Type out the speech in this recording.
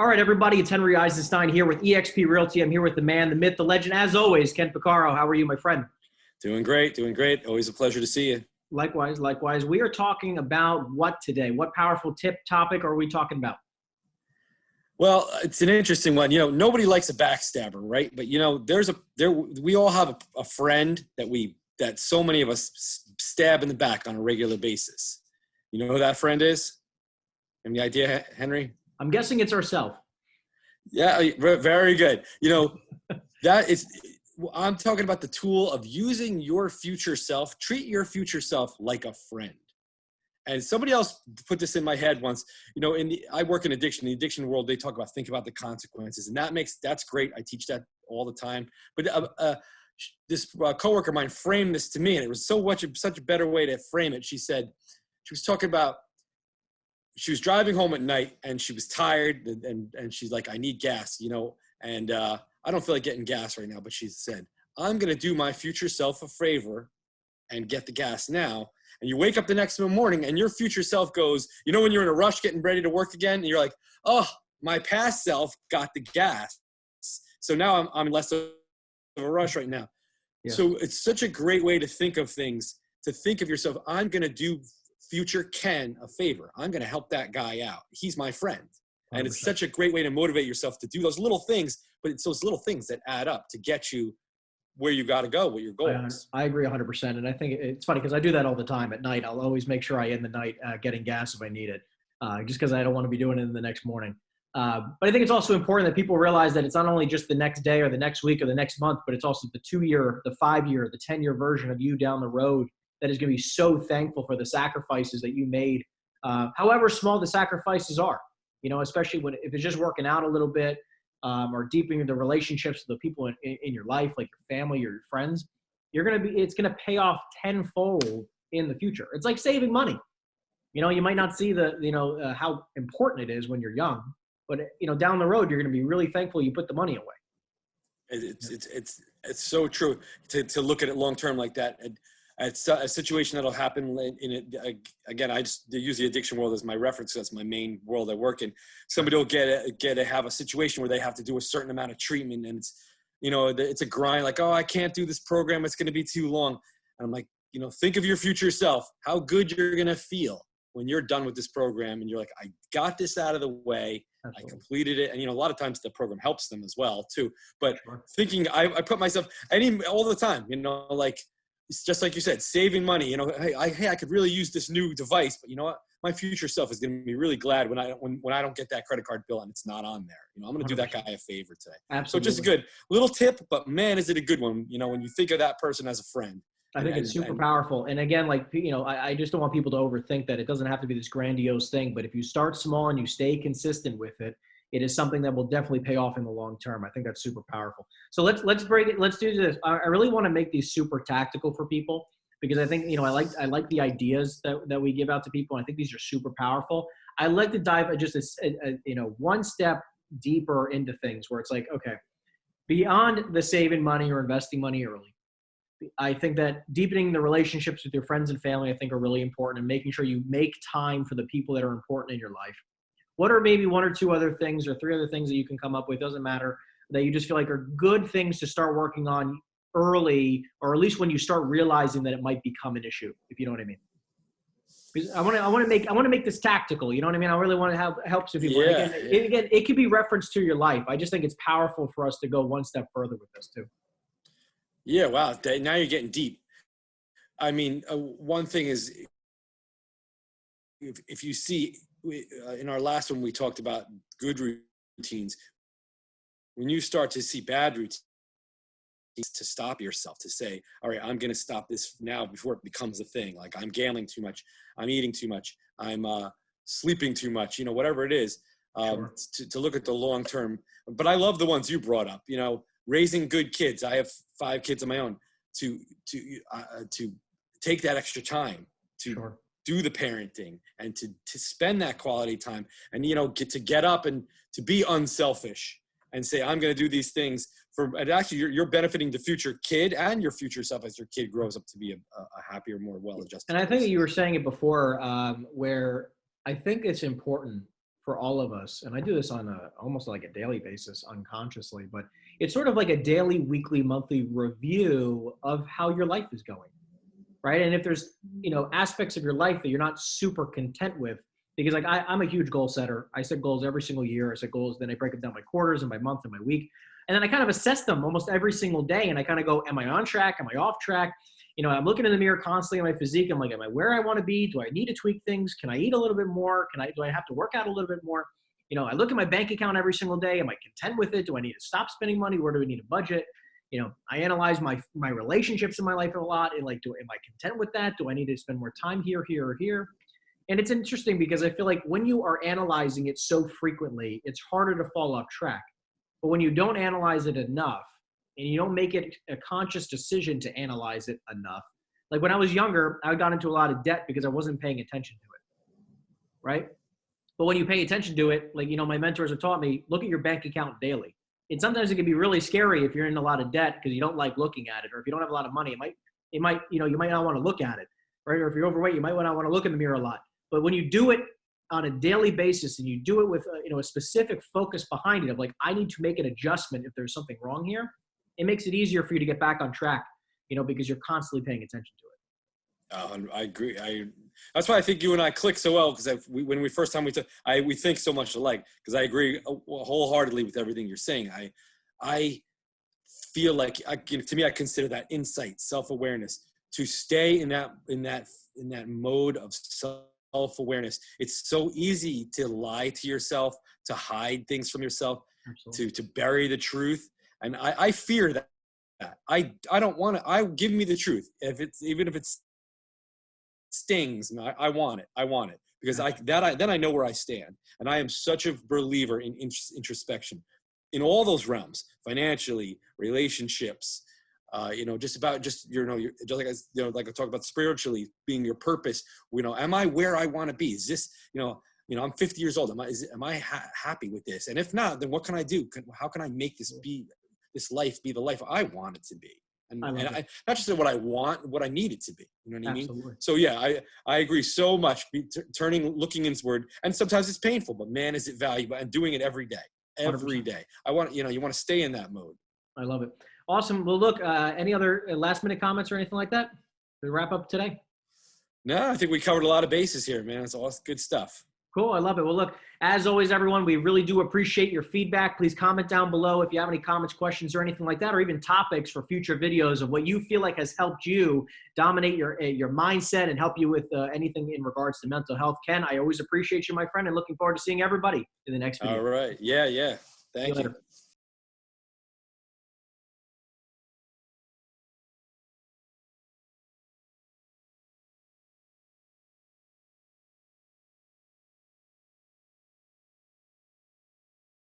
All right, everybody, it's Henry Eisenstein here with EXP Realty. I'm here with the man, the myth, the legend, as always, Ken Picaro. How are you, my friend? Doing great, doing great. Always a pleasure to see you. Likewise, likewise. We are talking about what today? What powerful topic are we talking about? Well, it's an interesting one. Nobody likes a backstabber, right? But we all have a friend that so many of us stab in the back on a regular basis. You know who that friend is? Any idea, Henry? I'm guessing it's ourselves. Yeah, very good. I'm talking about the tool of using your future self. Treat your future self like a friend. And somebody else put this in my head once. I work in addiction. In the addiction world, they talk about think about the consequences, and that's great. I teach that all the time. But this coworker of mine framed this to me, and it was such a better way to frame it. She said she was talking about she was driving home at night and she was tired, and she's like, I need gas, and I don't feel like getting gas right now. But she said, I'm going to do my future self a favor and get the gas now. And you wake up the next morning and your future self goes, when you're in a rush getting ready to work again, and you're like, oh, my past self got the gas. So now I'm less of a rush right now. Yeah. So it's such a great way to think of things, to think of yourself. I'm going to do future Ken a favor. I'm going to help that guy out. He's my friend. 100%. And it's such a great way to motivate yourself to do those little things, but it's those little things that add up to get you where you got to go, what your goal is. I agree 100%. And I think it's funny because I do that all the time at night. I'll always make sure I end the night getting gas if I need it, just because I don't want to be doing it in the next morning. But I think it's also important that people realize that it's not only just the next day or the next week or the next month, but it's also the 2-year, the 5-year, the 10-year version of you down the road that is going to be so thankful for the sacrifices that you made, however small the sacrifices are, especially if it's just working out a little bit, or deepening the relationships with the people in your life, like your family or your friends. It's going to pay off tenfold in the future. It's like saving money. You might not see how important it is when you're young, but down the road, you're going to be really thankful you put the money away. It's so true to look at it long-term like that. It's a situation that'll happen in it. Again, I just use the addiction world as my reference. That's my main world I work in. Somebody will get to have a situation where they have to do a certain amount of treatment, and it's a grind. Like, oh, I can't do this program. It's going to be too long. And I'm like, think of your future self. How good you're going to feel when you're done with this program, and you're like, I got this out of the way. Absolutely. I completed it. And, a lot of times the program helps them as well too. But sure. Thinking, I put myself, all the time, like, it's just like you said, saving money. Hey, I could really use this new device, but you know what? My future self is going to be really glad when I don't get that credit card bill and it's not on there. I'm going to do that guy a favor today. Absolutely. So just a good little tip, but man, is it a good one? When you think of that person as a friend. I think it's super powerful. And again, I just don't want people to overthink that it doesn't have to be this grandiose thing, but if you start small and you stay consistent with it, it is something that will definitely pay off in the long term. I think that's super powerful. So let's break it. Let's do this. I really want to make these super tactical for people because I think, I like the ideas that we give out to people. I think these are super powerful. I like to dive just one step deeper into things where it's like, okay, beyond the saving money or investing money early, I think that deepening the relationships with your friends and family, I think are really important, and making sure you make time for the people that are important in your life. What are maybe 1 or 2 other things or 3 other things that you can come up with, doesn't matter, that you just feel like are good things to start working on early, or at least when you start realizing that it might become an issue, if you know what I mean? Because I want to make this tactical, you know what I mean? I really want to help some people. Yeah. Again, it could be referenced to your life. I just think it's powerful for us to go one step further with this too. Yeah, wow. Now you're getting deep. I mean, one thing is, if you see, in our last one, we talked about good routines. When you start to see bad routines, to stop yourself, to say, all right, I'm going to stop this now before it becomes a thing. Like, I'm gambling too much, I'm eating too much, I'm sleeping too much, whatever it is, Sure. to look at the long term. But I love the ones you brought up, raising good kids. I have 5 kids of my own. To take that extra time to Sure. do the parenting and to spend that quality time, and get up and to be unselfish and say, I'm going to do these things and actually you're benefiting the future kid and your future self as your kid grows up to be a happier, more well-adjusted And I think you were saying it before, where I think it's important for all of us, and I do this on almost like a daily basis unconsciously, but it's sort of like a daily, weekly, monthly review of how your life is going, right? And if there's, aspects of your life that you're not super content with, because like I'm a huge goal setter. I set goals every single year. I set goals, then I break them down by quarters and by month and by week. And then I kind of assess them almost every single day. And I kind of go, am I on track? Am I off track? I'm looking in the mirror constantly at my physique. I'm like, am I where I want to be? Do I need to tweak things? Can I eat a little bit more? Do I have to work out a little bit more? I look at my bank account every single day. Am I content with it? Do I need to stop spending money? Where do we need a budget? I analyze my relationships in my life a lot. And like, am I content with that? Do I need to spend more time here, here, or here? And it's interesting because I feel like when you are analyzing it so frequently, it's harder to fall off track. But when you don't analyze it enough and you don't make it a conscious decision to analyze it enough, like when I was younger, I got into a lot of debt because I wasn't paying attention to it, right? But when you pay attention to it, like, my mentors have taught me, look at your bank account daily. And sometimes it can be really scary if you're in a lot of debt because you don't like looking at it, or if you don't have a lot of money, you might not want to look at it, right? Or if you're overweight, you might not want to look in the mirror a lot. But when you do it on a daily basis and you do it with a specific focus behind it of like, I need to make an adjustment if there's something wrong here, it makes it easier for you to get back on track, because you're constantly paying attention to it. I agree. That's why I think you and I click so well, because when we first time we think so much alike, because I agree wholeheartedly with everything you're saying. I feel like to me, I consider that insight, self-awareness, to stay in that mode of self-awareness. It's so easy to lie to yourself, to hide things from yourself, to bury the truth. And I fear that. I don't want to. Give me the truth. Even if it stings, I want it because then I know where I stand. And I am such a believer in introspection in all those realms, financially, relationships, just like I talk about spiritually, being your purpose. Am I where I want to be? Is this, I'm 50 years old. Am I happy with this? And if not, then what can I do? How can I make this life be the life I want it to be? And I not just what I want, what I need it to be. You know what Absolutely. I mean? So yeah, I agree so much. Looking inward, and sometimes it's painful, but man, is it valuable, and doing it every day. Every 100%. Day. I want, you want to stay in that mode. I love it. Awesome. Well, look, any other last minute comments or anything like that to wrap up today? No, I think we covered a lot of bases here, man. It's all good stuff. Cool. I love it. Well, look, as always, everyone, we really do appreciate your feedback. Please comment down below if you have any comments, questions, or anything like that, or even topics for future videos of what you feel like has helped you dominate your mindset and help you with anything in regards to mental health. Ken, I always appreciate you, my friend, and looking forward to seeing everybody in the next video. All right. Yeah. Thank you.